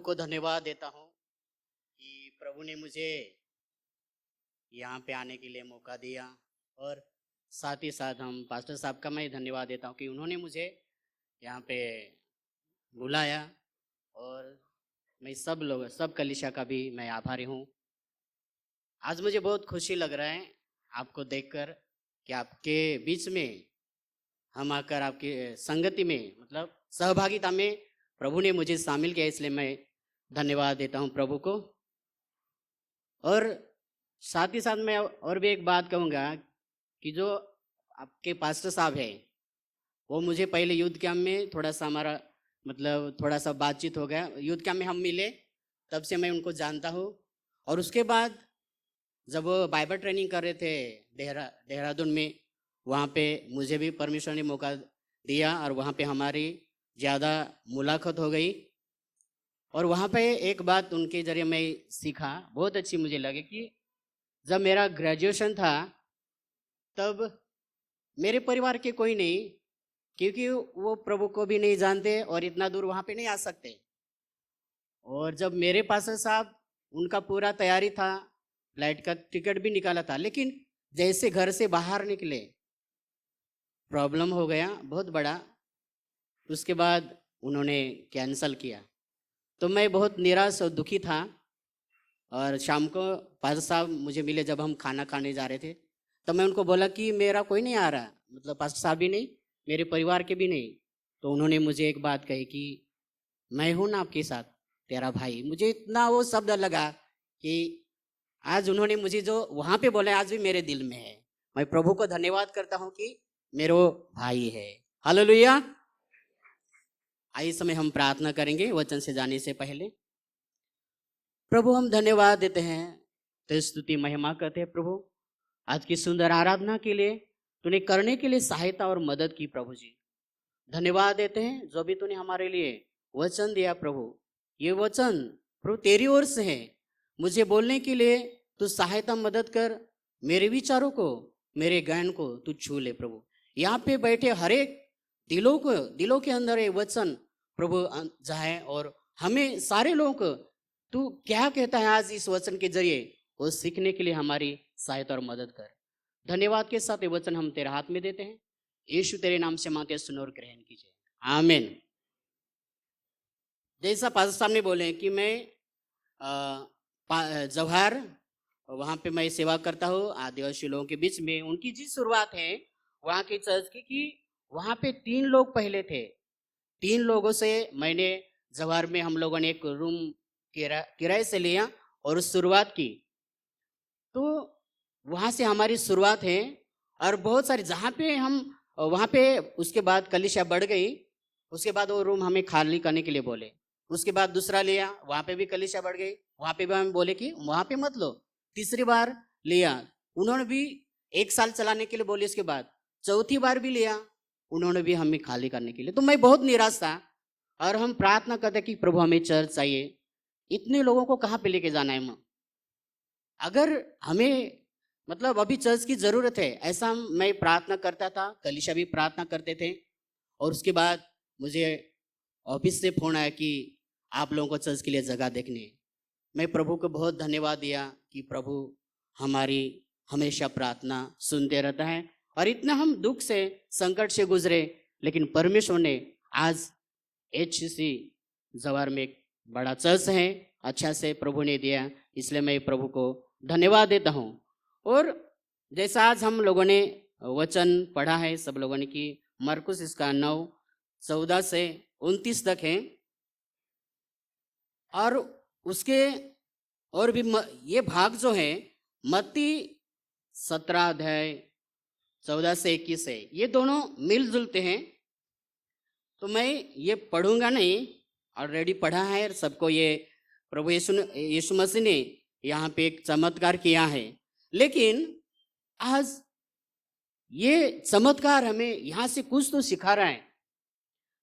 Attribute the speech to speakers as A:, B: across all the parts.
A: को धन्यवाद देता हूँ कि प्रभु ने मुझे यहाँ पे आने के लिए मौका दिया। और साथ ही साथ हम पास्टर साहब का मैं धन्यवाद देता हूँ कि उन्होंने मुझे यहाँ पे बुलाया। और मैं सब कलीसिया का भी मैं आभारी हूँ। आज मुझे बहुत खुशी लग रहा है आपको देखकर कि आपके बीच में हम आकर आपकी संगति में मतलब सहभागिता में प्रभु ने मुझे शामिल किया, इसलिए मैं धन्यवाद देता हूँ प्रभु को। और साथ ही साथ मैं और भी एक बात कहूँगा कि जो आपके पास्टर साहब है वो मुझे पहले युद्ध कैंप में थोड़ा सा हमारा मतलब थोड़ा सा बातचीत हो गया, युद्ध कैंप में हम मिले, तब से मैं उनको जानता हूँ। और उसके बाद जब वो बाइबल ट्रेनिंग कर रहे थे देहरादून में, वहाँ पे मुझे भी परमेश्वर ने मौका दिया और वहाँ पे हमारी ज़्यादा मुलाकात हो गई। और वहाँ पे एक बात उनके जरिए मैं सीखा, बहुत अच्छी मुझे लगी कि जब मेरा ग्रेजुएशन था तब मेरे परिवार के कोई नहीं, क्योंकि वो प्रभु को भी नहीं जानते और इतना दूर वहाँ पे नहीं आ सकते। और जब मेरे पास साहब उनका पूरा तैयारी था, फ्लाइट का टिकट भी निकाला था, लेकिन जैसे घर से बाहर निकले प्रॉब्लम हो गया बहुत बड़ा। उसके बाद उन्होंने कैंसल किया तो मैं बहुत निराश और दुखी था। और शाम को पास्टर साहब मुझे मिले जब हम खाना खाने जा रहे थे, तब मैं उनको बोला कि मेरा कोई नहीं आ रहा, मतलब पास्टर साहब भी नहीं, मेरे परिवार के भी नहीं। तो उन्होंने मुझे एक बात कही कि मैं हूं ना आपके साथ, तेरा भाई। मुझे इतना वो शब्द लगा कि आज उन्होंने मुझे जो वहां पे बोला आज भी मेरे दिल में है। मैं प्रभु को धन्यवाद करता हूं कि मेरा भाई है। हालेलुया। आइए समय हम प्रार्थना करेंगे वचन से जाने से पहले। प्रभु हम धन्यवाद देते हैं, तो स्तुति महिमा करते हैं प्रभु आज की सुंदर आराधना के लिए, तूने करने के लिए सहायता और मदद की प्रभु जी। धन्यवाद देते हैं जो भी तूने हमारे लिए वचन दिया प्रभु, ये वचन प्रभु तेरी ओर से है, मुझे बोलने के लिए तू सहायता मदद कर, मेरे विचारों को मेरे ज्ञान को तू छू ले प्रभु। यहाँ पे बैठे हर एक दिलों के अंदर ये वचन प्रभु जाए और हमें सारे लोगों को तू क्या कहता है आज इस वचन के जरिए वो सीखने के लिए हमारी सहायता और मदद कर। धन्यवाद के साथ ये वचन हम तेरे हाथ में देते हैं, यीशु तेरे नाम से मांगते सुनो और ग्रहण कीजिए, आमीन। जैसा पास्टर साहब ने बोले कि मैं जवाहर वहाँ पे मैं सेवा करता हूँ आदिवासी लोगों के बीच में। उनकी जी शुरुआत है वहाँ की चर्च की कि वहाँ पे 3 लोग पहले थे, 3 लोगों से मैंने जवाहर में हम लोगों ने एक रूम किराए से लिया और शुरुआत की। तो वहाँ से हमारी शुरुआत है। और बहुत सारे जहाँ पे हम वहाँ पे उसके बाद कलीसिया बढ़ गई, उसके बाद वो रूम हमें खाली करने के लिए बोले। उसके बाद दूसरा लिया, वहाँ पे भी कलीसिया बढ़ गई, वहाँ पे भी हम बोले कि वहाँ पे मत लो। तीसरी बार लिया, उन्होंने भी 1 साल चलाने के लिए बोले। उसके बाद चौथी बार भी लिया, उन्होंने भी हमें खाली करने के लिए। तो मैं बहुत निराश था और हम प्रार्थना करते कि प्रभु हमें चर्च चाहिए, इतने लोगों को कहाँ पे लेके जाना है। अगर हमें मतलब अभी चर्च की जरूरत है, ऐसा मैं प्रार्थना करता था, कलीसिया भी प्रार्थना करते थे। और उसके बाद मुझे ऑफिस से फोन आया कि आप लोगों को चर्च के लिए जगह देखने। मैं प्रभु को बहुत धन्यवाद दिया कि प्रभु हमारी हमेशा प्रार्थना सुनते रहता है। और इतना हम दुख से संकट से गुजरे, लेकिन परमेश्वर ने आज HCC जवार में एक बड़ा चर्च है, अच्छा से प्रभु ने दिया, इसलिए मैं प्रभु को धन्यवाद देता हूँ। और जैसा आज हम लोगों ने वचन पढ़ा है सब लोगों ने कि मरकुस इसका 9:14 से 29 तक है। और उसके और भी ये भाग जो है मत्ती 17 अध्याय 14 से 21 है, ये दोनों मिलजुलते हैं। तो मैं ये पढ़ूंगा नहीं, ऑलरेडी पढ़ा है सबको। ये प्रभु यीशु मसीह ने यहाँ पे एक चमत्कार किया है, लेकिन आज ये चमत्कार हमें यहाँ से कुछ तो सिखा रहा है।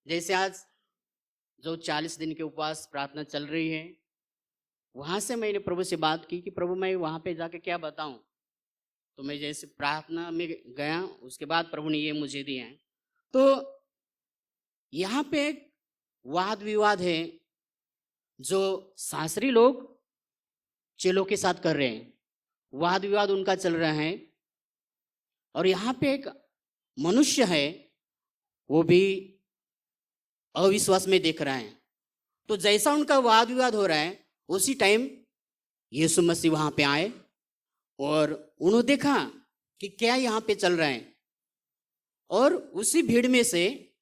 A: जैसे आज जो 40 दिन के उपवास प्रार्थना चल रही है, वहां से मैंने प्रभु से बात की कि प्रभु मैं वहां पे जाके क्या बताऊं। तो मैं जैसे प्रार्थना में गया, उसके बाद प्रभु ने ये मुझे दिया है। तो यहाँ पे एक वाद विवाद है जो शास्त्री लोग चेलों के साथ कर रहे हैं, वाद विवाद उनका चल रहा है, और यहाँ पे एक मनुष्य है, वो भी अविश्वास में देख रहा है। तो जैसा उनका वाद विवाद हो रहा है, उसी टाइम यीशु मसीह वहां पे आए और उन्होंने देखा कि क्या यहाँ पे चल रहा है। और उसी भीड़ में से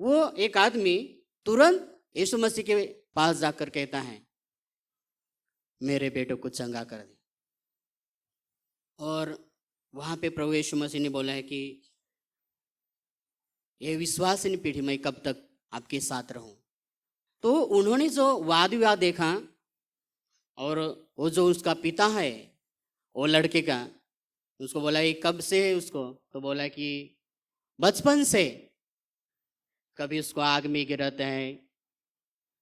A: वो एक आदमी तुरंत यीशु मसीह के पास जाकर कहता है, मेरे बेटे को चंगा कर दे। और वहां पे प्रभु यीशु मसीह ने बोला है कि ये विश्वासहीन पीढ़ी में कब तक आपके साथ रहूं। तो उन्होंने जो वाद विवाद देखा, और वो जो उसका पिता है वो लड़के का, उसको बोला ये कब से है उसको, तो बोला कि बचपन से। कभी उसको आग में गिराता है,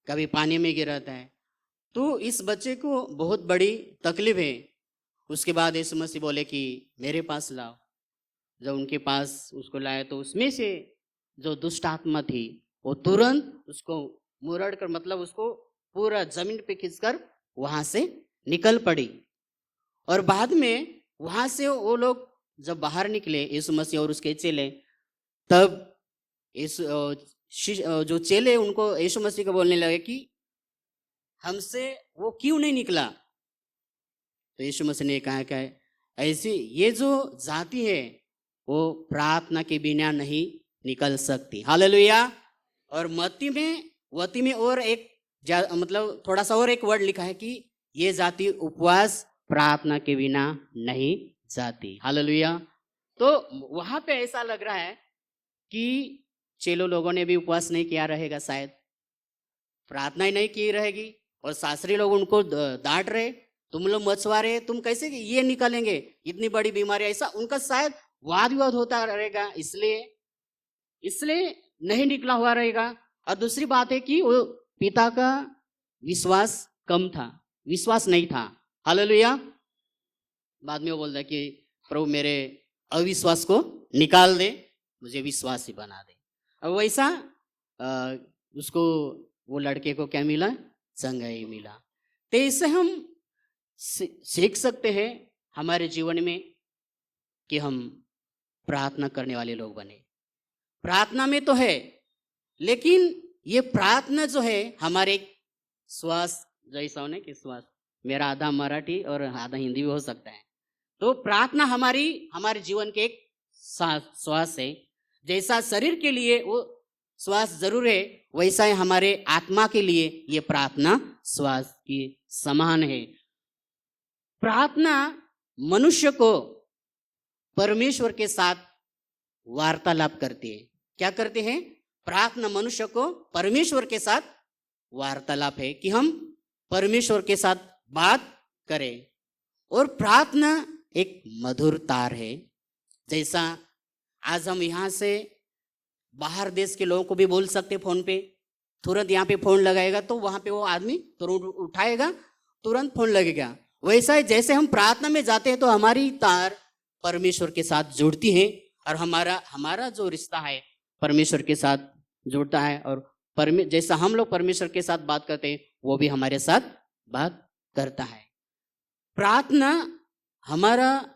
A: कभी पानी में गिराता है। तो इस बच्चे को बहुत बड़ी तकलीफ है। उसके बाद यीशु मसीह बोले कि मेरे पास लाओ। जब उनके पास उसको लाया तो उसमें से जो दुष्ट आत्मा थी वो तुरंत उसको मुरड़ कर, मतलब उसको पूरा जमीन पे खींचकर वहां से निकल पड़ी। और बाद में वहां से वो लोग जब बाहर निकले, यीशु मसीह और उसके चेले, तब जो चेले उनको यीशु मसीह को बोलने लगे कि हमसे वो क्यों नहीं निकला। तो यीशु मसीह ने कहा कि ऐसी ये जो जाति है वो प्रार्थना के बिना नहीं निकल सकती। हालेलुया। और वती में और एक मतलब थोड़ा सा और एक वर्ड लिखा है कि ये जाति उपवास प्रार्थना के बिना नहीं जाती। हालेलुया। तो वहां पे ऐसा लग रहा है कि चेलो लोगों ने भी उपवास नहीं किया रहेगा, शायद प्रार्थना ही नहीं की रहेगी, और शास्त्री लोग उनको डांट रहे, तुम लोग मछुआरे, तुम कैसे ये निकालेंगे, इतनी बड़ी बीमारी, ऐसा उनका शायद वाद विवाद होता रहेगा, इसलिए नहीं निकला हुआ रहेगा। और दूसरी बात है कि वो पिता का विश्वास कम था, विश्वास नहीं था। हालेलुया। बाद में वो बोलता है कि प्रभु मेरे अविश्वास को निकाल दे, मुझे विश्वासी बना दे। अब वैसा उसको, वो लड़के को क्या मिला, चंगाई मिला। तो इससे हम सीख सकते हैं हमारे जीवन में कि हम प्रार्थना करने वाले लोग बने। प्रार्थना में तो है, लेकिन ये प्रार्थना जो है हमारे श्वास जैसा होने कि श्वास, मेरा आधा मराठी और आधा हिंदी भी हो सकता है। तो प्रार्थना हमारे जीवन के एक श्वास है। जैसा शरीर के लिए वो श्वास जरूर है, वैसा ही हमारे आत्मा के लिए ये प्रार्थना श्वास की समान है। प्रार्थना मनुष्य को परमेश्वर के साथ वार्तालाप करती है। क्या करते हैं? प्रार्थना मनुष्य को परमेश्वर के साथ वार्तालाप है कि हम परमेश्वर के साथ बात करें। और प्रार्थना एक मधुर तार है। जैसा आज हम यहाँ से बाहर देश के लोगों को भी बोल सकते फोन पे, तुरंत यहाँ पे फोन लगाएगा तो वहां पे वो आदमी तुरंत उठाएगा, तुरंत फोन लगेगा। वैसा ही जैसे हम प्रार्थना में जाते हैं तो हमारी तार परमेश्वर के साथ जुड़ती है, और हमारा जो रिश्ता है परमेश्वर के साथ जुड़ता है। और जैसा हम लोग परमेश्वर के साथ बात करते हैं वो भी हमारे साथ बात करता है। प्रार्थना हमारा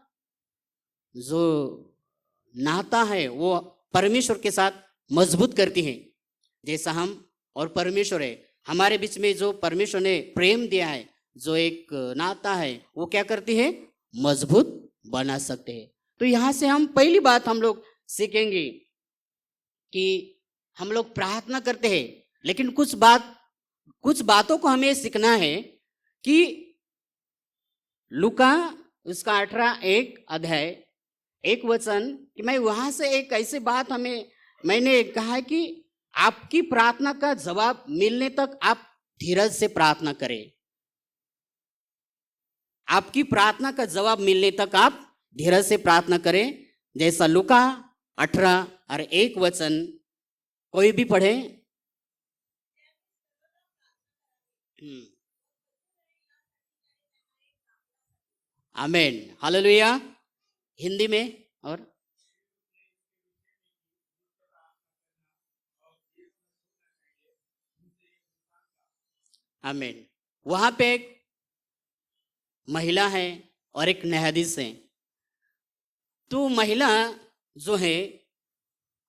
A: जो नाता है वो परमेश्वर के साथ मजबूत करती है। जैसा हम और परमेश्वर है, हमारे बीच में जो परमेश्वर ने प्रेम दिया है, जो एक नाता है, वो क्या करती है? मजबूत बना सकते हैं। तो यहां से हम पहली बात हम लोग सीखेंगे कि हम लोग प्रार्थना करते हैं, लेकिन कुछ बातों को हमें सीखना है कि लूका उसका 18:1 कि मैं वहां से एक ऐसी बात मैंने कहा कि आपकी प्रार्थना का जवाब मिलने तक आप धीरज से प्रार्थना करें। आपकी प्रार्थना का जवाब मिलने तक आप धीरज से प्रार्थना करें। जैसा लूका 18:1 कोई भी पढ़े। आमीन, हालेलुया। हिंदी में और आमीन। वहां पे एक महिला है और एक न्यायाधीश है। तो महिला जो है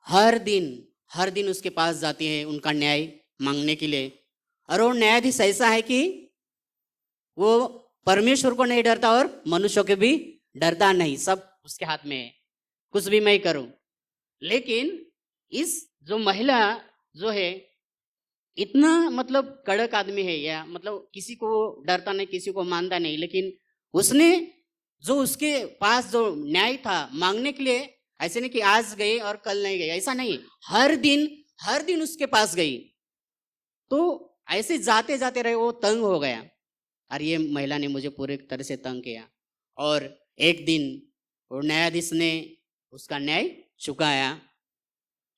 A: हर दिन उसके पास जाती है उनका न्याय मांगने के लिए। और वो न्यायाधीश ऐसा है कि वो परमेश्वर को नहीं डरता और मनुष्यों के भी डरता नहीं, सब उसके हाथ में है, कुछ भी मैं करूं। लेकिन इस जो महिला जो है इतना मतलब कड़क आदमी है, या मतलब किसी को डरता नहीं, किसी को मानता नहीं, लेकिन उसने जो उसके पास जो न्याय था मांगने के लिए, ऐसे नहीं कि आज गई और कल नहीं गई, ऐसा नहीं, हर दिन उसके पास गई। तो ऐसे जाते जाते रहे, वो तंग हो गया, और ये महिला ने मुझे पूरी तरह से तंग किया। और एक दिन वो न्यायाधीश ने उसका न्याय चुकाया।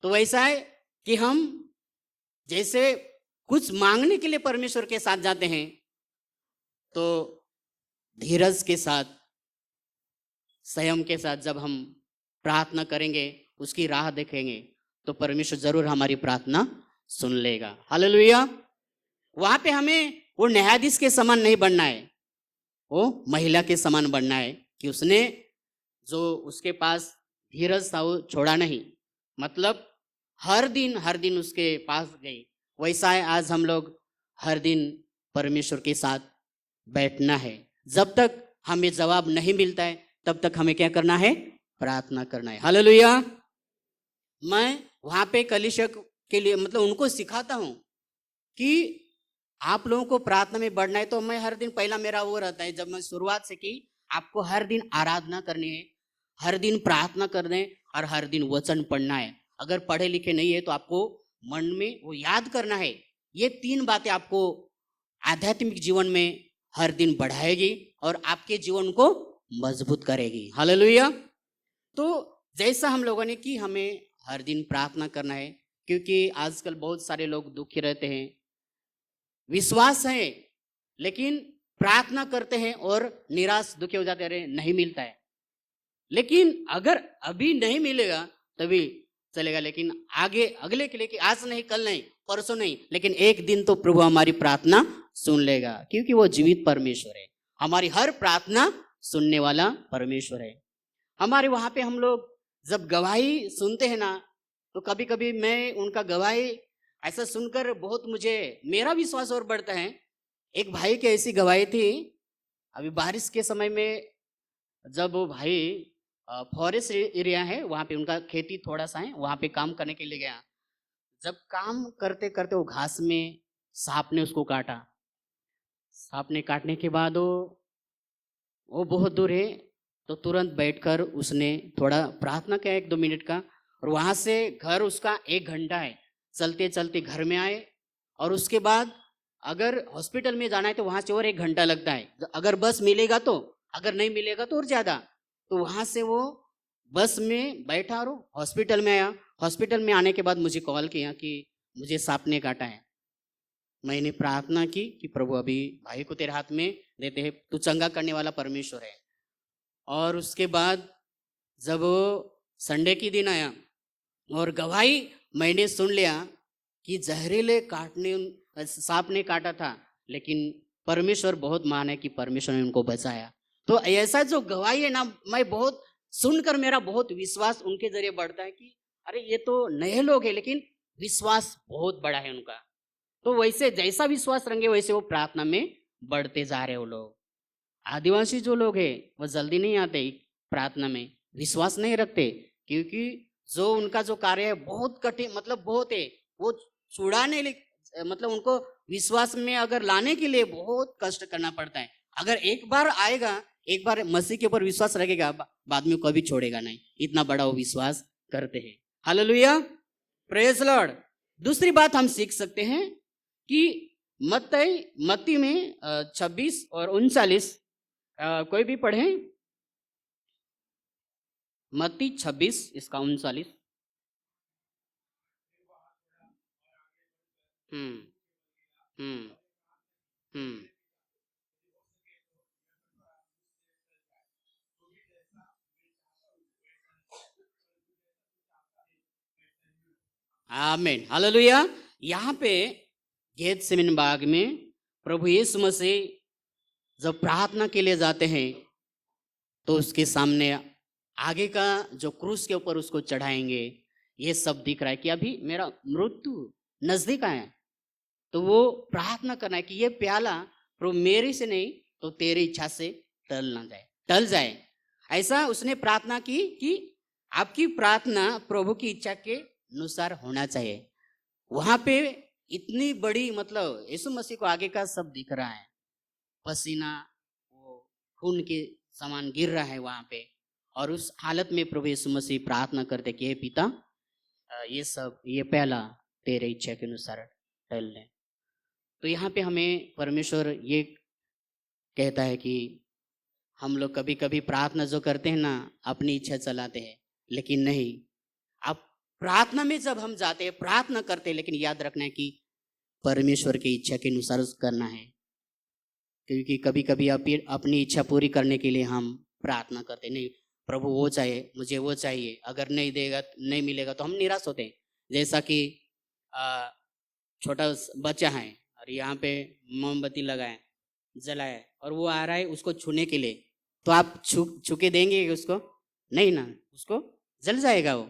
A: तो वैसा है कि हम जैसे कुछ मांगने के लिए परमेश्वर के साथ जाते हैं, तो धीरज के साथ, संयम के साथ जब हम प्रार्थना करेंगे, उसकी राह देखेंगे, तो परमेश्वर जरूर हमारी प्रार्थना सुन लेगा। हालेलुया। वहां पे हमें वो न्यायाधीश के समान नहीं बनना है, वो महिला के समान बनना है कि उसने जो उसके पास धीरज था वो छोड़ा नहीं, मतलब हर दिन उसके पास गई। वैसा है आज हम लोग हर दिन परमेश्वर के साथ बैठना है। जब तक हमें जवाब नहीं मिलता है तब तक हमें क्या करना है? प्रार्थना करना है। हालेलुया। मैं वहां पे कलीसिया के लिए मतलब उनको सिखाता हूं कि आप लोगों को प्रार्थना में बढ़ना है, तो मैं हर दिन, पहला मेरा वो रहता है जब मैं शुरुआत से कि आपको हर दिन आराधना करनी है, हर दिन प्रार्थना करना है, और हर दिन वचन पढ़ना है। अगर पढ़े लिखे नहीं है तो आपको मन में वो याद करना है। ये 3 बातें आपको आध्यात्मिक जीवन में हर दिन बढ़ाएगी और आपके जीवन को मजबूत करेगी। हालेलुया। तो जैसा हम लोगों ने कि हमें हर दिन प्रार्थना करना है, क्योंकि आजकल बहुत सारे लोग दुखी रहते हैं, विश्वास है लेकिन प्रार्थना करते हैं और निराश दुखी हो जाते रहे, नहीं मिलता है। लेकिन अगर अभी नहीं मिलेगा तभी चलेगा, लेकिन आगे अगले के लिए कि आज नहीं, कल नहीं, परसों नहीं, लेकिन एक दिन तो प्रभु हमारी प्रार्थना सुन लेगा, क्योंकि वो जीवित परमेश्वर है। हमारी हर प्रार्थना सुनने वाला परमेश्वर है। हमारे वहां पे हम लोग जब गवाही सुनते हैं ना, तो कभी कभी मैं उनका गवाही ऐसा सुनकर बहुत मुझे मेरा विश्वास और बढ़ता है। एक भाई की ऐसी गवाही थी, अभी बारिश के समय में, जब वो भाई फॉरेस्ट एरिया है वहां पे उनका खेती थोड़ा सा है, वहां पे काम करने के लिए गया। जब काम करते करते वो घास में सांप ने उसको काटा। सांप ने काटने के बाद वो बहुत दूर है, तो तुरंत बैठकर उसने थोड़ा प्रार्थना किया 1-2 मिनट का, और वहां से घर उसका 1 घंटा है, चलते चलते घर में आए। और उसके बाद अगर हॉस्पिटल में जाना है तो वहां से और 1 घंटा लगता है, अगर बस मिलेगा तो, अगर नहीं मिलेगा तो और ज्यादा। तो वहां से वो बस में बैठा और हॉस्पिटल में आया। हॉस्पिटल में आने के बाद मुझे कॉल किया कि मुझे सांप ने काटा है। मैंने प्रार्थना की कि प्रभु अभी भाई को तेरे हाथ में देते हैं, तू चंगा करने वाला परमेश्वर है। और उसके बाद जब वो संडे की दिन आया और गवाही मैंने सुन लिया कि जहरीले काटने सांप ने काटा था, लेकिन परमेश्वर बहुत महान है कि परमेश्वर ने उनको बचाया। तो ऐसा जो गवाही है ना, मैं बहुत सुनकर मेरा बहुत विश्वास उनके जरिए बढ़ता है कि अरे ये तो नए लोग हैं लेकिन विश्वास बहुत बड़ा है उनका। तो वैसे जैसा विश्वास रहेंगे वैसे वो प्रार्थना में बढ़ते जा रहे वो लोग। आदिवासी जो लोग हैं वो जल्दी नहीं आते प्रार्थना में, विश्वास नहीं रखते, क्योंकि जो उनका जो कार्य है बहुत कठिन, मतलब बहुत है, वो छुड़ाने मतलब उनको विश्वास में अगर लाने के लिए बहुत कष्ट करना पड़ता है। अगर एक बार आएगा, एक बार मसीह के ऊपर विश्वास रखेगा, बाद में कभी छोड़ेगा नहीं, इतना बड़ा वो विश्वास करते हैं। Hallelujah, praise Lord. दूसरी बात हम सीख सकते हैं कि मत्ती में 26 और 39, कोई भी पढ़े, मत्ती 26 इसका 39। हम्म हम्म हम्म आमीन, हालेलुया। यहाँ पे गेतसेमनी बाग में प्रभु यीशु मसीह जब प्रार्थना के लिए जाते हैं तो उसके सामने आगे का जो क्रूस के ऊपर उसको चढ़ाएंगे, ये सब दिख रहा है कि अभी मेरा मृत्यु नजदीक आया है। तो वो प्रार्थना करना है कि ये प्याला प्रभु मेरे से नहीं तो तेरी इच्छा से टल जाए। ऐसा उसने प्रार्थना की कि आपकी प्रार्थना प्रभु की इच्छा के अनुसार होना चाहिए। वहां पे इतनी बड़ी मतलब यीशु मसीह को आगे का सब दिख रहा है, पसीना वो खून के समान गिर रहा है वहां पे, और उस हालत में प्रभु यीशु मसीह प्रार्थना करते कि हे पिता, ये प्याला तेरे इच्छा के अनुसार टल ले। तो यहाँ पे हमें परमेश्वर ये कहता है कि हम लोग कभी कभी प्रार्थना जो करते हैं ना, अपनी इच्छा चलाते हैं, लेकिन नहीं, आप प्रार्थना में जब हम जाते हैं प्रार्थना करते हैं, लेकिन याद रखना है कि परमेश्वर की इच्छा के अनुसार करना है। क्योंकि कभी कभी अपनी इच्छा पूरी करने के लिए हम प्रार्थना करते नहीं, प्रभु वो चाहिए, मुझे वो चाहिए, अगर नहीं देगा नहीं मिलेगा तो हम निराश होते हैं। जैसा कि छोटा बच्चा है और यहाँ पे मोमबत्ती लगाए जलाए और वो आ रहा है उसको छूने के लिए, तो आप छू के देंगे उसको? नहीं ना, उसको जल जाएगा वो।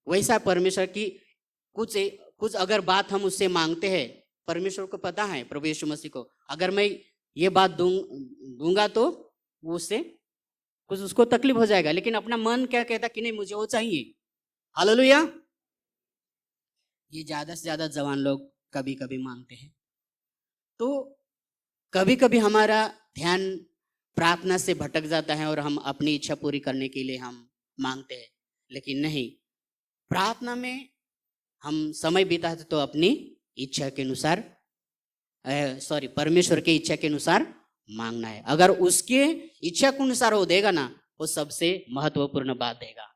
A: वैसा परमेश्वर की कुछ अगर बात हम उससे मांगते हैं, परमेश्वर को पता है, प्रभु यीशु मसीह को, अगर मैं ये बात दूंगा तो वो उससे कुछ उसको तकलीफ हो जाएगा, लेकिन अपना मन क्या कहता कि नहीं मुझे वो चाहिए। हालेलुया। ये ज्यादा से ज्यादा जवान लोग कभी कभी मांगते हैं। तो कभी कभी हमारा ध्यान प्रार्थना से भटक जाता है और हम अपनी इच्छा पूरी करने के लिए हम मांगते हैं, लेकिन नहीं, प्रार्थना में हम समय बिताते तो अपनी इच्छा के अनुसार परमेश्वर की इच्छा के अनुसार मांगना है। अगर उसके इच्छा के अनुसार वो देगा ना, वो सबसे महत्वपूर्ण बात देगा।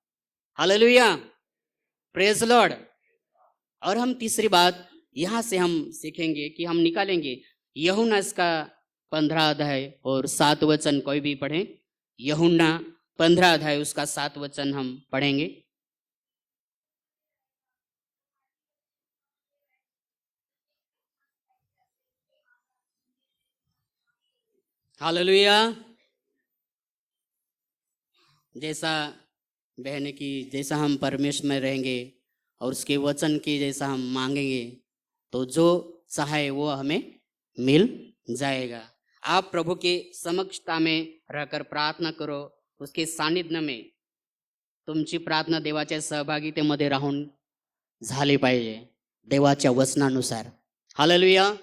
A: Hallelujah, praise Lord. और हम तीसरी बात यहाँ से हम सीखेंगे कि हम निकालेंगे यूहन्ना इसका 15 अध्याय और 7 वचन, कोई भी पढ़े। यूहन्ना 15 अध्याय उसका 7 वचन हम पढ़ेंगे। हालेलुया। जैसा बहने की, जैसा हम परमेश्वर में रहेंगे और उसके वचन की जैसा हम मांगेंगे तो जो चाहे वो हमें मिल जाएगा। आप प्रभु के समक्षता में रहकर प्रार्थना करो, उसके सानिध्य में तुमची प्रार्थना देवाच्या सहभागितेमध्ये राहून झाली पाहिजे, देवाच्या वचनानुसार। हालेलुया।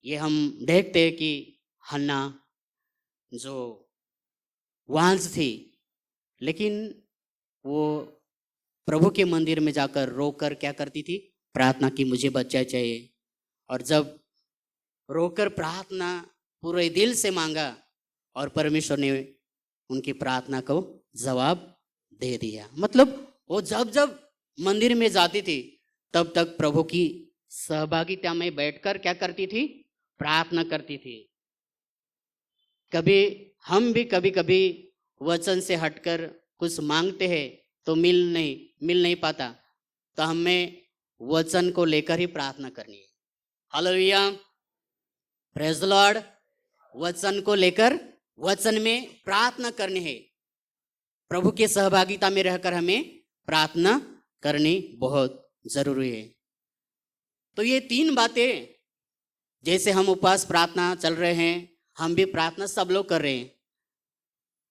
A: ये हम देखते हैं कि हन्ना जो वांझ थी, लेकिन वो प्रभु के मंदिर में जाकर रोकर क्या करती थी? प्रार्थना की, मुझे बच्चा चाहिए। और जब रोकर प्रार्थना पूरे दिल से मांगा और परमेश्वर ने उनकी प्रार्थना को जवाब दे दिया। मतलब वो जब जब मंदिर में जाती थी तब तक प्रभु की सहभागिता में बैठकर क्या करती थी? प्रार्थना करती थी। कभी हम भी कभी कभी वचन से हटकर कुछ मांगते हैं तो मिल नहीं पाता, तो हमें वचन को लेकर ही प्रार्थना करनी है। Hallelujah, praise the Lord. वचन को लेकर वचन में प्रार्थना करनी है। प्रभु के सहभागिता में रहकर हमें प्रार्थना करनी बहुत जरूरी है। तो ये 3 बातें, जैसे हम उपवास प्रार्थना चल रहे हैं, हम भी प्रार्थना सब लोग कर रहे हैं,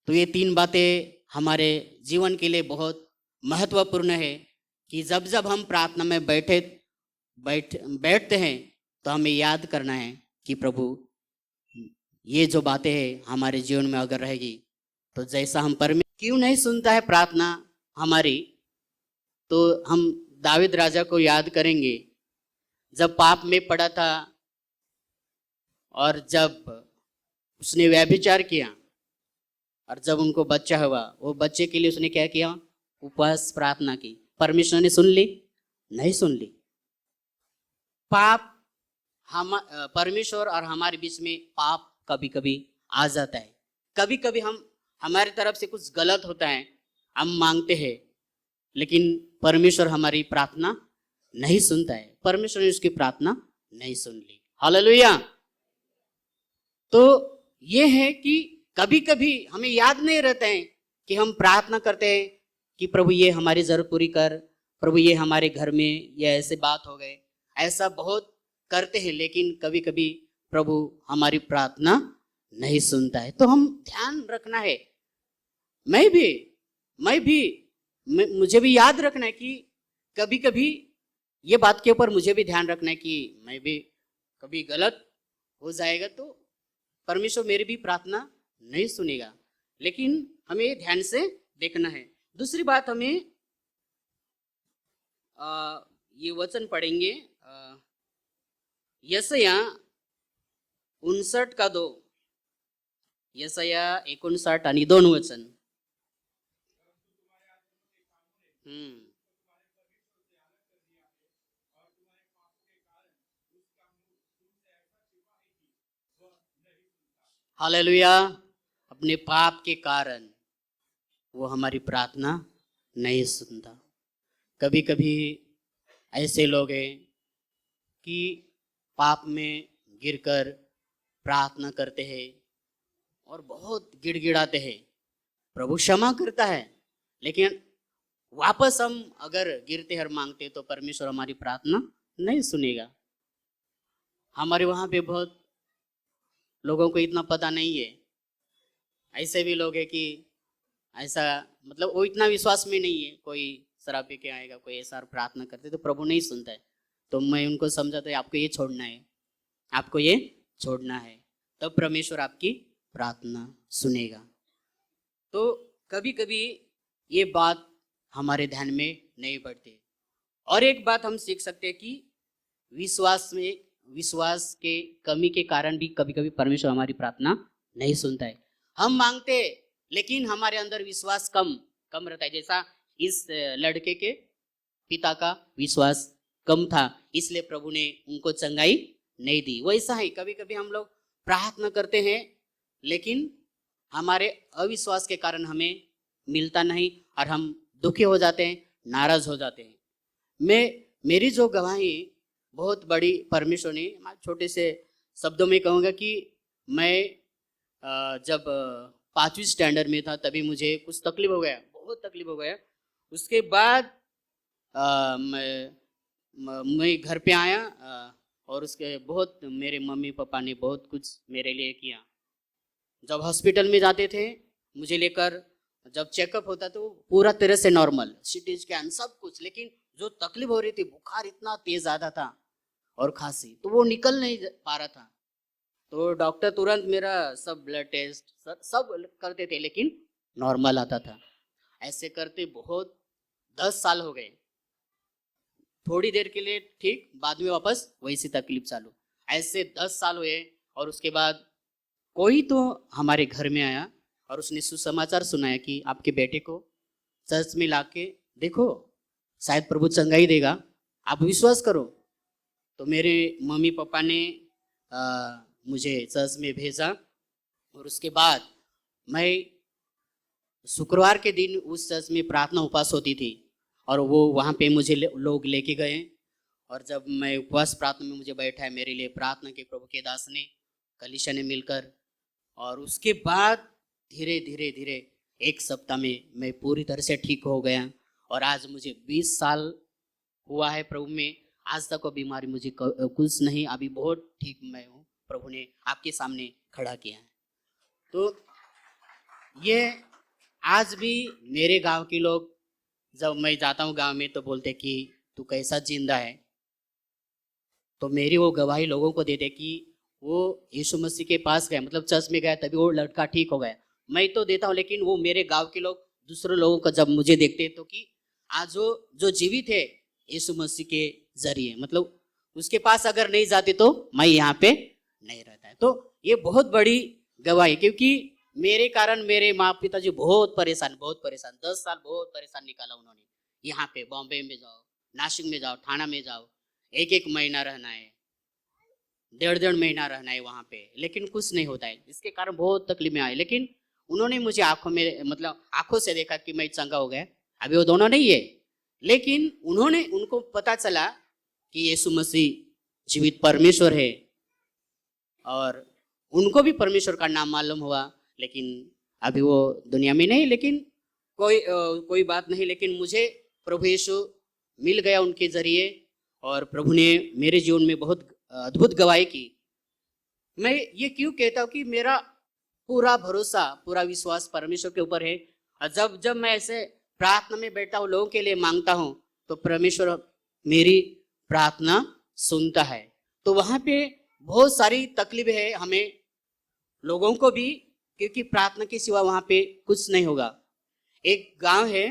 A: तो ये 3 बातें हमारे जीवन के लिए बहुत महत्वपूर्ण है कि जब जब हम प्रार्थना में बैठते हैं तो हमें याद करना है कि प्रभु ये जो बातें हैं हमारे जीवन में अगर रहेगी तो जैसा हम क्यों नहीं सुनता है प्रार्थना हमारी, तो हम दाऊद राजा को याद करेंगे। जब पाप में पड़ा था और जब उसने व्यभिचार किया और जब उनको बच्चा हुआ, वो बच्चे के लिए उसने क्या किया? उपवास प्रार्थना की। परमेश्वर ने सुन ली? नहीं सुन ली। पाप हम परमेश्वर और हमारे बीच में पाप कभी कभी आ जाता है। कभी कभी हमारी तरफ से कुछ गलत होता है, हम मांगते हैं लेकिन परमेश्वर हमारी प्रार्थना नहीं सुनता है। परमेश्वर ने उसकी प्रार्थना नहीं सुन ली। हालेलुया। तो ये है कि कभी कभी हमें याद नहीं रहता है कि हम प्रार्थना करते हैं कि प्रभु ये हमारी जरूरत पूरी कर, प्रभु ये हमारे घर में ये ऐसे बात हो गए, ऐसा बहुत करते हैं, लेकिन कभी कभी प्रभु हमारी प्रार्थना नहीं सुनता है। तो हम ध्यान रखना है, मैं भी मुझे भी याद रखना है कि कभी कभी ये बात के ऊपर मुझे भी ध्यान रखना है कि मैं भी कभी गलत हो जाएगा तो परमेश्वर मेरी भी प्रार्थना नहीं सुनेगा, लेकिन हमें ध्यान से देखना है। दूसरी बात, हमें ये वचन पढ़ेंगे, यशाया 59:2, यशाया 59 आणि 2 वचन। हालेलुया। अपने पाप के कारण वो हमारी प्रार्थना नहीं सुनता। कभी कभी ऐसे लोग हैं कि पाप में गिरकर प्रार्थना करते हैं और बहुत गिड़गिड़ाते हैं, प्रभु क्षमा करता है, लेकिन वापस हम अगर गिरते और मांगते तो परमेश्वर हमारी प्रार्थना नहीं सुनेगा। हमारे वहाँ पे बहुत लोगों को इतना पता नहीं है, ऐसे भी लोग हैं कि ऐसा मतलब वो इतना विश्वास में नहीं है, कोई शराब पी के आएगा, कोई ऐसा प्रार्थना करते तो प्रभु नहीं सुनता है। तो मैं उनको समझाता है आपको ये छोड़ना है, आपको ये छोड़ना है, तब परमेश्वर आपकी प्रार्थना सुनेगा। तो कभी कभी ये बात हमारे ध्यान में नहीं पड़ती। और एक बात हम सीख सकते हैं कि विश्वास के कमी के कारण भी कभी कभी परमेश्वर हमारी प्रार्थना नहीं सुनता है। हम मांगते लेकिन हमारे अंदर विश्वास कम रहता है। जैसा इस लड़के के पिता का विश्वास कम था, इसलिए प्रभु ने उनको चंगाई नहीं दी। वैसा ही कभी कभी हम लोग प्रार्थना करते हैं लेकिन हमारे अविश्वास के कारण हमें मिलता नहीं और हम दुखी हो जाते हैं, नाराज हो जाते हैं। मेरी जो गवाही बहुत बड़ी परमेश्वर ने, छोटे से शब्दों में कहूँगा कि मैं जब 5वीं स्टैंडर्ड में था तभी मुझे कुछ तकलीफ हो गया, बहुत तकलीफ हो गया। उसके बाद मैं घर पे आया और उसके बहुत मेरे मम्मी पापा ने बहुत कुछ मेरे लिए किया। जब हॉस्पिटल में जाते थे मुझे लेकर, जब चेकअप होता तो पूरा तरह से नॉर्मल, सीटी स्कैन सब कुछ, लेकिन जो तकलीफ हो रही थी, बुखार इतना तेज आता था और खांसी, तो वो निकल नहीं पा रहा था। तो डॉक्टर तुरंत मेरा सब ब्लड टेस्ट सब करते थे लेकिन नॉर्मल आता था। ऐसे करते बहुत 10 साल हो गए, थोड़ी देर के लिए ठीक, बाद में वापस वैसी तकलीफ चालू। ऐसे 10 साल हुए और उसके बाद कोई तो हमारे घर में आया और उसने सुसमाचार सुनाया कि आपके बेटे को चर्च में लाके देखो, शायद प्रभु चंगाई देगा, आप विश्वास करो। तो मेरे मम्मी पापा ने मुझे चर्च में भेजा और उसके बाद मैं शुक्रवार के दिन उस चर्च में प्रार्थना उपवास होती थी और वो वहाँ पे मुझे लोग लेके गए। और जब मैं उपवास प्रार्थना में मुझे बैठा है, मेरे लिए प्रार्थना की प्रभु के दास ने, कलीसिया ने मिलकर, और उसके बाद धीरे धीरे धीरे 1 सप्ताह में मैं पूरी तरह से ठीक हो गया। और आज मुझे 20 साल हुआ है प्रभु में, आज तक वो बीमारी मुझे कुछ नहीं, अभी बहुत ठीक मैं हूँ, प्रभु ने आपके सामने खड़ा किया है। तो ये आज भी मेरे गांव के लोग, जब मैं जाता हूँ गांव में तो बोलते कि तू कैसा जिंदा है। तो मेरी वो गवाही लोगों को देते कि वो यीशु मसीह के पास गया, मतलब चर्च में गया, तभी वो लड़का ठीक हो गया। मैं तो देता हूँ लेकिन वो मेरे गांव के लोग दूसरे लोगों को जब मुझे देखते तो कि आज जो जीवित है यीशु मसीह के जरिए, मतलब उसके पास अगर नहीं जाते तो मैं यहाँ पे नहीं रहता है। तो ये बहुत बड़ी गवाही, क्योंकि मेरे कारण मेरे माँ पिताजी बहुत परेशान 10 साल बहुत परेशान निकाला उन्होंने। यहाँ पे बॉम्बे में जाओ, नासिक में जाओ, थाना में जाओ, 1 महीना रहना है, 1.5 महीना रहना है वहाँ पे, लेकिन कुछ नहीं होता है। इसके कारण बहुत तकलीफ में आए, लेकिन उन्होंने मुझे आंखों में, मतलब आंखों से देखा कि मैं चंगा हो गया। अभी वो दोनों नहीं है, लेकिन उनको पता चला कि यीशु मसीह जीवित परमेश्वर है और उनको भी परमेश्वर का नाम मालूम हुआ, लेकिन अभी वो दुनिया में नहीं। लेकिन कोई बात नहीं, लेकिन मुझे प्रभु यीशु मिल गया उनके जरिए, और प्रभु ने मेरे जीवन में बहुत अद्भुत गवाही की। मैं ये क्यों कहता हूँ कि मेरा पूरा भरोसा, पूरा विश्वास परमेश्वर के ऊपर है। और जब जब मैं ऐसे प्रार्थना में बैठता हूँ, लोगों के लिए मांगता हूँ, तो परमेश्वर मेरी प्रार्थना सुनता है। तो वहाँ पे बहुत सारी तकलीफ है हमें लोगों को भी, क्योंकि प्रार्थना के सिवा वहाँ पे कुछ नहीं होगा। एक गांव है,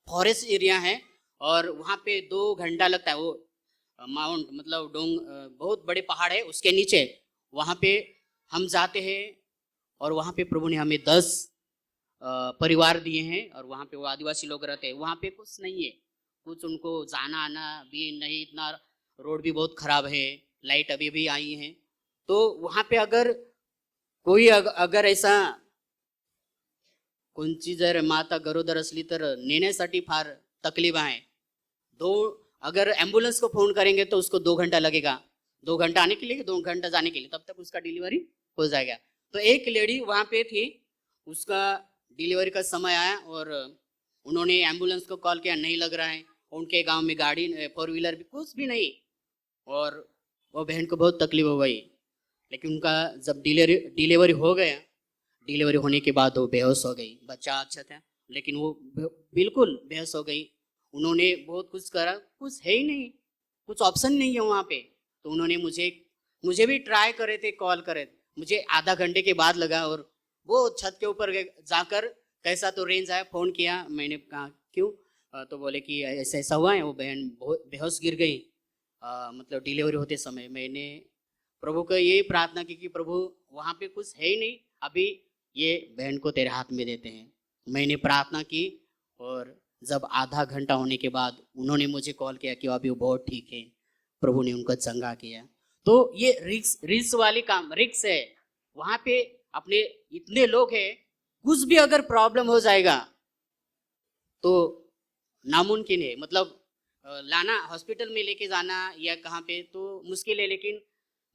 A: फॉरेस्ट एरिया है, और वहाँ पे 2 घंटा लगता है। वो माउंट मतलब बहुत बड़े पहाड़ है, उसके नीचे वहाँ पे हम जाते हैं। और वहाँ पे प्रभु ने हमें 10 परिवार दिए हैं, और वहाँ पे वो आदिवासी लोग रहते हैं। वहाँ पे कुछ नहीं है, कुछ उनको जाना आना भी नहीं, इतना रोड भी बहुत खराब है, लाइट अभी भी आई है। तो वहाँ पे अगर कोई अगर ऐसा कोणची जर माता गरोदर असली तर नेण्यासाठी फार तकलीफ आहे। दो अगर एम्बुलेंस को फोन करेंगे तो उसको 2 घंटा लगेगा, 2 घंटा आने के लिए, 2 घंटा जाने के लिए, तब तक उसका डिलीवरी हो जाएगा। तो एक लेडी वहाँ पे थी, उसका डिलीवरी का समय आया और उन्होंने एम्बुलेंस को कॉल किया, नहीं लग रहा है। उनके गांव में गाड़ी 4 व्हीलर भी कुछ भी नहीं, और वो बहन को बहुत तकलीफ हो गई। लेकिन उनका जब डिलीवरी हो गया, डिलीवरी होने के बाद वो बेहोश हो गई। बच्चा अच्छा था, लेकिन वो बिल्कुल बेहोश हो गई। उन्होंने बहुत कुछ करा, कुछ है ही नहीं, कुछ ऑप्शन नहीं है वहाँ पे। तो उन्होंने मुझे भी ट्राई करे थे, कॉल करे, मुझे आधा घंटे के बाद लगा। और वो छत के ऊपर जाकर कैसा तो रेंज आया, फ़ोन किया, मैंने कहा क्यों, तो बोले कि ऐसा ऐसा हुआ है, वो बहन बहुत बेहोश गिर गई, मतलब डिलीवरी होते समय। मैंने प्रभु को यही प्रार्थना की कि प्रभु वहाँ पे कुछ है ही नहीं, अभी ये बहन को तेरे हाथ में देते हैं। मैंने प्रार्थना की, और जब आधा घंटा होने के बाद उन्होंने मुझे कॉल किया कि अभी वो बहुत ठीक है, प्रभु ने उनको चंगा किया। तो ये रिक्स वाली काम, रिक्स है वहाँ पे। अपने इतने लोग हैं, कुछ भी अगर प्रॉब्लम हो जाएगा तो नामुमकिन है, मतलब लाना हॉस्पिटल में लेके जाना या कहाँ पे तो मुश्किल है। लेकिन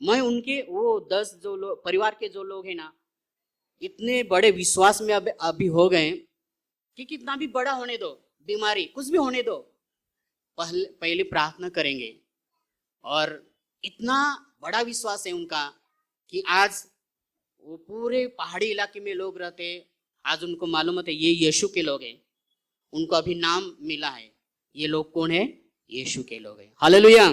A: मैं उनके वो 10 जो लोग परिवार के जो लोग हैं ना, इतने बड़े विश्वास में अभी हो गए कि कितना भी बड़ा होने दो, बीमारी कुछ भी होने दो, पहले प्रार्थना करेंगे। और इतना बड़ा विश्वास है उनका कि आज वो पूरे पहाड़ी इलाके में लोग रहते, आज उनको मालूम होता है ये यीशु के लोग हैं, उनको अभी नाम मिला है। ये लोग कौन है? यीशु के लोग हैं। हालेलुया।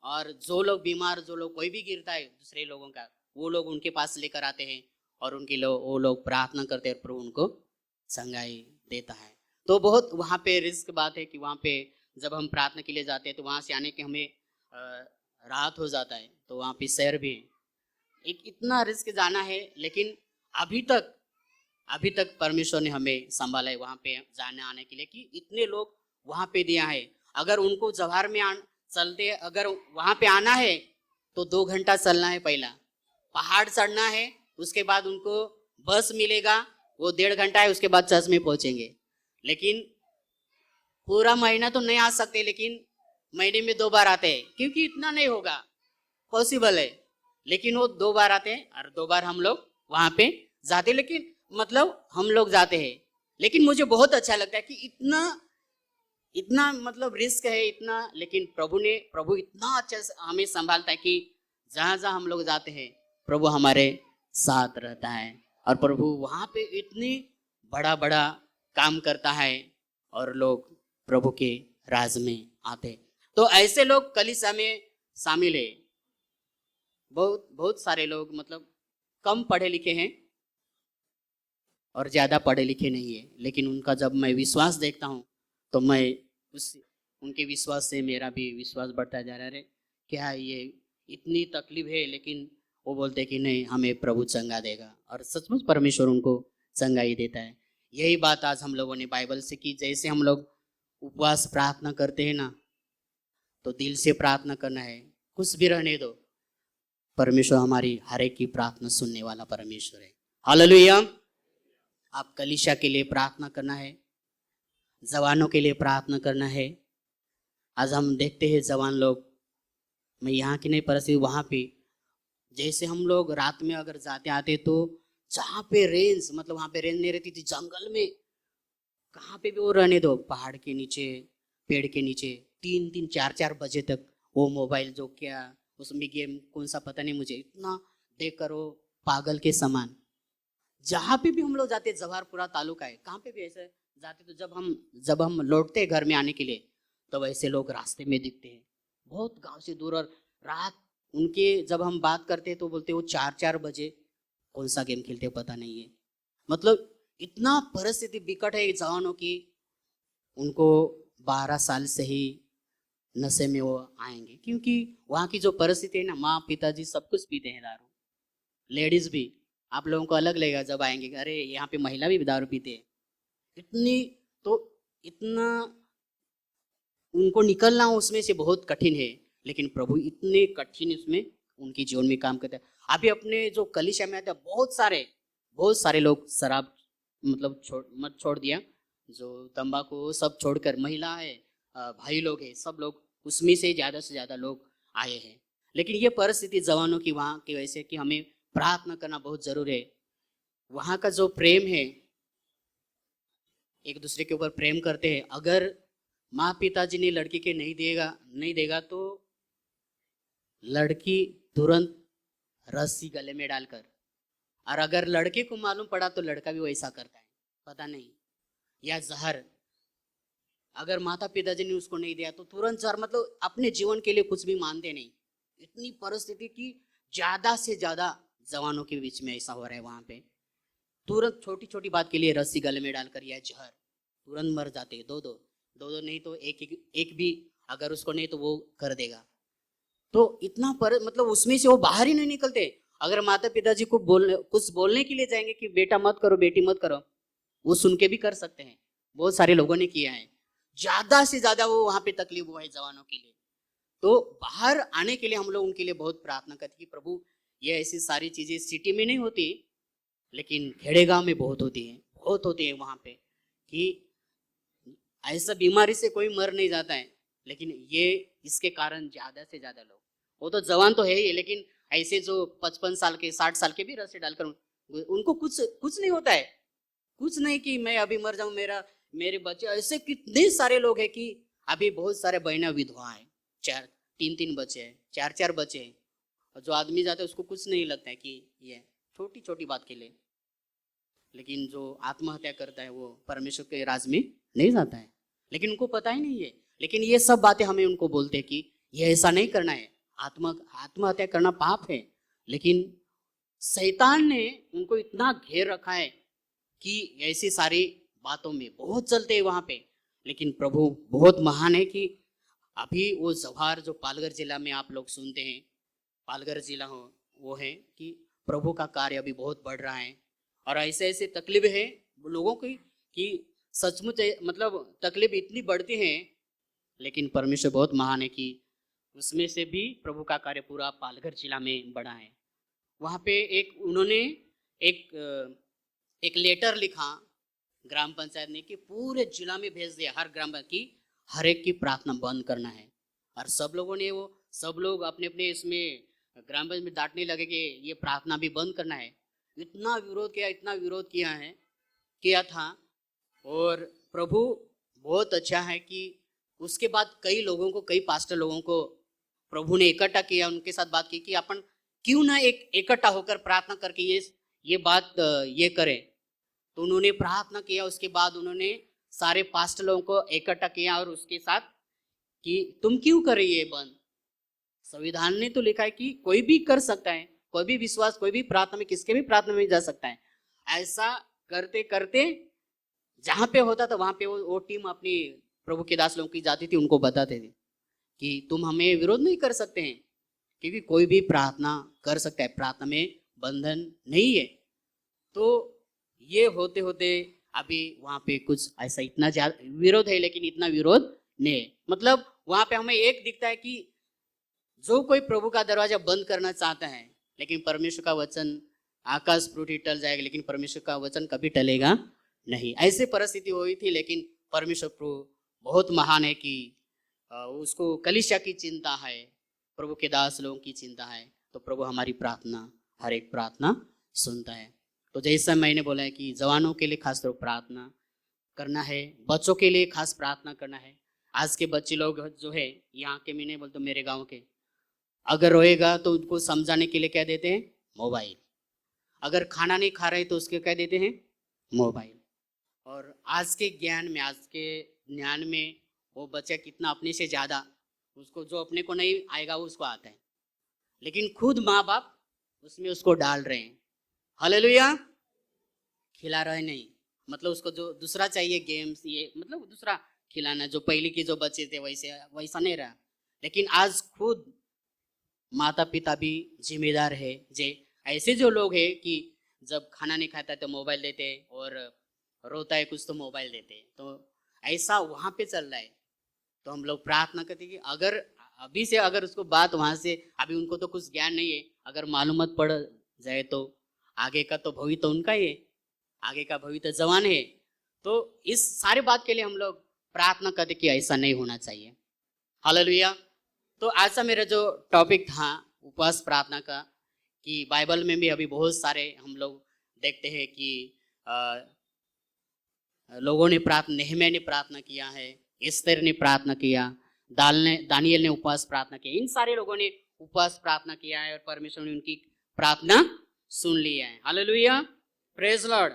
A: और जो लोग बीमार, जो लोग कोई भी गिरता है दूसरे लोगों का, वो लोग उनके पास लेकर आते हैं, और वो लोग प्रार्थना करते हैं, प्रभु उनको संगाई देता है। तो बहुत वहाँ पे रिस्क बात है कि वहाँ पे जब हम प्रार्थना के लिए जाते हैं तो वहाँ से आने के हमें राहत हो जाता है। तो वहाँ पे शहर भी एक इतना रिस्क जाना है, लेकिन अभी तक परमेश्वर ने हमें संभाला है वहाँ पे जाने आने के लिए, कि इतने लोग वहाँ पे दिया है। अगर उनको जवाहर में चलते, अगर वहाँ पे आना है तो 2 घंटा चलना है, पहला पहाड़ चढ़ना है, उसके बाद उनको बस मिलेगा, वो 1.5 घंटा है, उसके बाद चर्च में पहुंचेंगे। लेकिन पूरा महीना तो नहीं आ सकते, लेकिन महीने में 2 बार आते हैं, क्योंकि इतना नहीं होगा पॉसिबल है। लेकिन वो 2 बार आते हैं, और 2 बार हम लोग वहाँ पे जाते, लेकिन मतलब हम लोग जाते हैं। लेकिन मुझे बहुत अच्छा लगता है कि इतना मतलब रिस्क है इतना, लेकिन प्रभु इतना अच्छा हमें संभालता है कि जहाँ जहाँ हम लोग जाते हैं प्रभु हमारे साथ रहता है। और प्रभु वहाँ पे इतनी बड़ा बड़ा काम करता है, और लोग प्रभु के राज में आते। तो ऐसे लोग कलीसिया में शामिल है। बहुत बहुत सारे लोग मतलब कम पढ़े लिखे हैं और ज़्यादा पढ़े लिखे नहीं है, लेकिन उनका जब मैं विश्वास देखता हूँ तो मैं उनके विश्वास से मेरा भी विश्वास बढ़ता जा रहा है। क्या ये इतनी तकलीफ है, लेकिन वो बोलते कि नहीं, हमें प्रभु चंगा देगा, और सचमुच परमेश्वर उनको चंगा ही देता है। यही बात आज हम लोगों ने बाइबल से की। जैसे हम लोग उपवास प्रार्थना करते हैं ना, तो दिल से प्रार्थना करना है, कुछ भी रहने दो, परमेश्वर हमारी हर एक की प्रार्थना सुनने वाला परमेश्वर है। हालेलुया। आप कलीसिया के लिए प्रार्थना करना है, जवानों के लिए प्रार्थना करना है। आज हम देखते हैं जवान लोग, मैं यहाँ की नहीं, पर वहाँ पे जैसे हम लोग रात में अगर जाते आते तो जहाँ पे रेंज, मतलब वहाँ पे रेंज नहीं रहती थी, जंगल में कहाँ पे भी वो रहने दो, पहाड़ के नीचे, पेड़ के नीचे, 3-3 4-4 बजे तक वो मोबाइल जो क्या उसमें गेम कौन सा पता नहीं मुझे, इतना देख कर वो पागल के समान। जहाँ पे भी हम लोग जाते, जवाहरपुरा तालुका है, कहाँ पे भी ऐसे जाते तो जब हम लौटते घर में आने के लिए, तो ऐसे लोग रास्ते में दिखते हैं बहुत गांव से दूर। और रात उनके जब हम बात करते हैं तो बोलते वो 4-4 बजे कौन सा गेम खेलते हैं पता नहीं है। मतलब इतना परिस्थिति विकट है जवानों की, उनको 12 साल से ही नशे में वो आएंगे, क्योंकि वहाँ की जो परिस्थिति है ना, माँ पिताजी सब कुछ पीते हैं दारू, लेडीज भी। आप लोगों को अलग लगेगा जब आएंगे, अरे यहाँ पे महिला भी दारू पीते हैं। इतनी, तो इतना उनको निकलना उसमें से बहुत कठिन है, लेकिन प्रभु इतने कठिन इसमें उनके जीवन में काम करते हैं। अभी अपने जो कलीसिया में आते हैं बहुत सारे लोग शराब मतलब मत छोड़ दिया, जो तंबाकू सब छोड़कर, महिला है, भाई लोग हैं, सब लोग उसमें से ज़्यादा लोग आए हैं। लेकिन ये परिस्थिति जवानों की वहाँ की वजह से कि हमें प्रार्थना करना बहुत जरूरी है। वहाँ का जो प्रेम है, एक दूसरे के ऊपर प्रेम करते हैं, अगर माँ पिताजी ने लड़की के नहीं देगा तो लड़की तुरंत रस्सी गले में डालकर, और अगर लड़के को मालूम पड़ा तो लड़का भी वैसा करता है, पता नहीं, या जहर, अगर माता पिताजी ने उसको नहीं दिया तो तुरंत जहर, मतलब अपने जीवन के लिए कुछ भी मानते नहीं। इतनी परिस्थिति की ज्यादा से ज्यादा जवानों के बीच में ऐसा हो रहा है वहां पे, तुरंत छोटी छोटी बात के लिए रस्सी गले में डालकर या जहर, तुरंत मर जाते हैं। दो नहीं तो एक भी अगर उसको नहीं तो वो कर देगा। तो इतना मतलब उसमें से वो बाहर ही नहीं निकलते। अगर माता पिताजी को कुछ बोलने के लिए जाएंगे कि बेटा मत करो, बेटी मत करो, वो सुन के भी कर सकते हैं, बहुत सारे लोगों ने किया है। ज्यादा से ज्यादा वो वहां पे तकलीफ हुआ है जवानों के लिए। तो बाहर आने के लिए हम लोग उनके लिए बहुत प्रार्थना करते कि प्रभु, ये ऐसी सारी चीजें सिटी में नहीं होती, लेकिन खेड़े गांव में बहुत होती है वहां पे, कि ऐसा बीमारी से कोई मर नहीं जाता है, लेकिन ये इसके कारण ज्यादा से ज्यादा लोग, वो तो जवान तो है ही, लेकिन ऐसे जो 55 साल के 60 साल के भी रस्से डालकर उनको कुछ कुछ नहीं होता है, कुछ नहीं कि मैं अभी मर जाऊं, मेरे बच्चे, ऐसे कितने सारे लोग हैं कि अभी बहुत सारे बहना विधवा है, 3-3 बच्चे हैं, 4-4 बच्चे हैं, और जो आदमी जाता है उसको कुछ नहीं लगता है कि ये छोटी छोटी बात के लिए, लेकिन जो आत्महत्या करता है वो परमेश्वर के राज में नहीं जाता है, लेकिन उनको पता ही नहीं है। लेकिन ये सब बातें हमें उनको बोलते हैं कि ये ऐसा नहीं करना है, आत्महत्या करना पाप है, लेकिन शैतान ने उनको इतना घेर रखा है कि ऐसी सारी बातों में बहुत चलते हैं वहां पे। लेकिन प्रभु बहुत महान है कि अभी वो जवाहर जो पालघर जिला में आप लोग सुनते हैं, पालघर जिला हो वो है कि प्रभु का कार्य अभी बहुत बढ़ रहा है। और ऐसे ऐसे तकलीफ है लोगों की कि सचमुच मतलब तकलीफ इतनी बढ़ती है, लेकिन परमेश्वर बहुत महान है कि उसमें से भी प्रभु का कार्य पूरा पालघर जिला में बढ़ा है। वहाँ पे उन्होंने एक लेटर लिखा ग्राम पंचायत ने कि पूरे जिला में भेज दिया, हर ग्राम की हर एक की प्रार्थना बंद करना है। और सब लोगों ने सब लोग अपने अपने इसमें ग्राम पंचायत में डांटने लगे कि ये प्रार्थना भी बंद करना है। इतना विरोध किया था। और प्रभु बहुत अच्छा है कि उसके बाद कई पास्टर लोगों को प्रभु ने इकट्ठा किया, उनके साथ बात की कि अपन क्यों ना एक इकट्ठा होकर प्रार्थना करके ये बात ये करें। तो उन्होंने प्रार्थना किया, उसके बाद उन्होंने सारे पास्टर लोगों को इकट्ठा किया और उसके साथ कि तुम क्यों कर रही है बंद, संविधान ने तो लिखा है कि कोई भी कर सकता है, कोई भी विश्वास, कोई भी प्रार्थना में, किसके भी प्रार्थना में जा सकता है। ऐसा करते करते जहां पे होता था वहां पे वो टीम अपनी प्रभु के दास लोगों की जाती थी, उनको बताते थे कि तुम हमें विरोध नहीं कर सकते हैं, क्योंकि कोई भी प्रार्थना कर सकता है, प्रार्थना में बंधन नहीं है। तो ये होते होते अभी वहां पे कुछ ऐसा इतना ज्यादा विरोध है, लेकिन इतना विरोध नहीं है। मतलब वहां पे हमें एक दिखता है कि जो कोई प्रभु का दरवाजा बंद करना चाहता है, लेकिन परमेश्वर का वचन, आकाश पृथ्वी टल जाएगा लेकिन परमेश्वर का वचन कभी टलेगा नहीं। ऐसी परिस्थिति हुई थी, लेकिन परमेश्वर प्रभु बहुत महान है कि उसको कलीसिया की चिंता है, प्रभु के दास लोगों की चिंता है। तो प्रभु हमारी प्रार्थना, हर एक प्रार्थना सुनता है। तो जैसा मैंने बोला है कि जवानों के लिए खास तौर पर प्रार्थना करना है, बच्चों के लिए खास प्रार्थना करना है। आज के बच्चे लोग जो है, यहाँ के, मैं नहीं बोलता मेरे गांव के, अगर रोएगा तो उनको समझाने के लिए क्या देते हैं? मोबाइल। अगर खाना नहीं खा रहे तो उसके क्या देते हैं? मोबाइल। और आज के ज्ञान में, आज के ज्ञान में वो बच्चा कितना अपने से ज़्यादा, उसको जो अपने को नहीं आएगा वो उसको आता है, लेकिन खुद माँ बाप उसमें उसको डाल रहे हैं। हालेलुया। खिला रहे नहीं, मतलब उसको जो दूसरा चाहिए गेम्स, ये मतलब दूसरा खिलाना, जो पहले के जो बच्चे थे वैसे वैसा नहीं रहा। लेकिन आज खुद माता पिता भी जिम्मेदार है। जे ऐसे जो लोग हैं कि जब खाना नहीं खाता है तो मोबाइल देते हैं, और रोता है कुछ तो मोबाइल देते हैं, तो ऐसा वहाँ पे चल रहा है। तो हम लोग प्रार्थना करते हैं कि अगर अभी से अगर उसको बात वहाँ से, अभी उनको तो कुछ ज्ञान नहीं है, अगर मालूमात पड़ जाए तो आगे का तो भविष्य तो उनका ही है, आगे का भविष्य तो जवान है। तो इस सारे बात के लिए हम लोग प्रार्थना करते कि ऐसा नहीं होना चाहिए। हालेलुया। तो आज का मेरा जो टॉपिक था उपवास प्रार्थना का, कि बाइबल में भी अभी बहुत सारे हम लोग देखते हैं कि लोगों ने प्रार्थना, नेहम्याह ने प्रार्थना किया है, एस्तेर ने प्रार्थना किया, दानियल ने उपवास प्रार्थना किया। इन सारे लोगों ने उपवास प्रार्थना किया है और परमेश्वर ने उनकी प्रार्थना सुन लिया है। Hallelujah, praise Lord.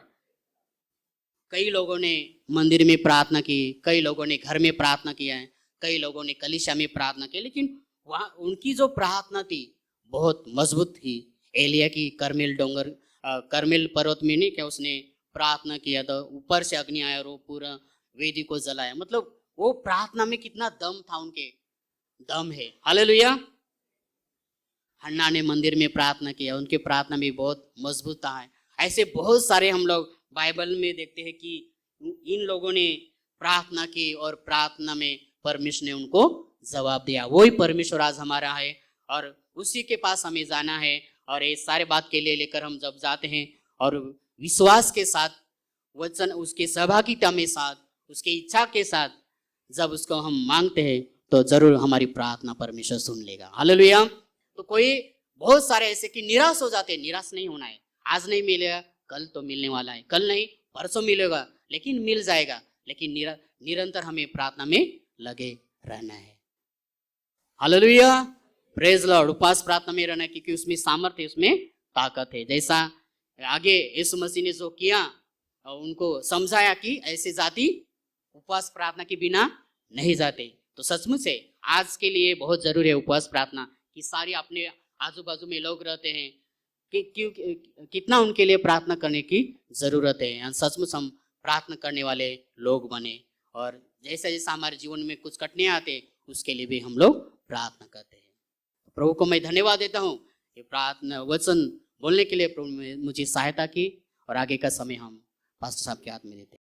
A: कई लोगों ने मंदिर में प्रार्थना की, कई लोगों ने घर में प्रार्थना किया है, कई लोगों ने कलीसिया में प्रार्थना की, लेकिन वहाँ उनकी जो प्रार्थना थी बहुत मजबूत थी। एलिया की करमेल पर्वत में नहीं क्या उसने प्रार्थना किया था, ऊपर से अग्नि आया और वो पूरा वेदी को जलाया। मतलब वो प्रार्थना में कितना दम था, उनके दम है। हालेलुया। हन्ना ने मंदिर में प्रार्थना किया, उनके प्रार्थना में बहुत मजबूत था। ऐसे बहुत सारे हम लोग बाइबल में देखते हैं कि इन लोगों ने प्रार्थना की और प्रार्थना में परमेश्वर ने उनको जवाब दिया। वही परमेश्वर आज हमारा है और उसी के पास हमें जाना है। और ये सारे बात के लिए लेकर हम जब जाते हैं और विश्वास के साथ, वचन उसके सहभागिता में साथ, उसके इच्छा के साथ जब उसको हम मांगते हैं तो जरूर हमारी प्रार्थना परमेश्वर सुन लेगा। हालेलुया। तो कोई बहुत सारे ऐसे कि निराश हो जाते हैं, निराश नहीं होना है। आज नहीं मिलेगा कल तो मिलने वाला है, कल नहीं परसों मिलेगा, लेकिन मिल जाएगा। लेकिन निरंतर हमें प्रार्थना में लगे रहना है। Hallelujah, praise Lord. उपवास प्रार्थना में रहना, क्योंकि उसमें सामर्थ्य, उसमें ताकत है। जैसा आगे यीशु मसीह ने जो किया, उनको समझाया कि ऐसे जाति उपवास प्रार्थना के बिना नहीं जाते। तो सचमुच है आज के लिए बहुत जरूरी है उपवास प्रार्थना, कि सारे अपने आजू बाजू में लोग रहते हैं कि क्यों, कितना उनके लिए प्रार्थना करने की जरूरत है। सचमुच हम प्रार्थना करने वाले लोग बने, और जैसा जैसा हमारे जीवन में कुछ कठिनाइयां आते उसके लिए भी हम लोग प्रार्थना करते हैं। प्रभु को मैं धन्यवाद देता हूँ, ये प्रार्थना वचन बोलने के लिए प्रभु ने मुझे सहायता की, और आगे का समय हम पास्टर साहब के हाथ में देते हैं।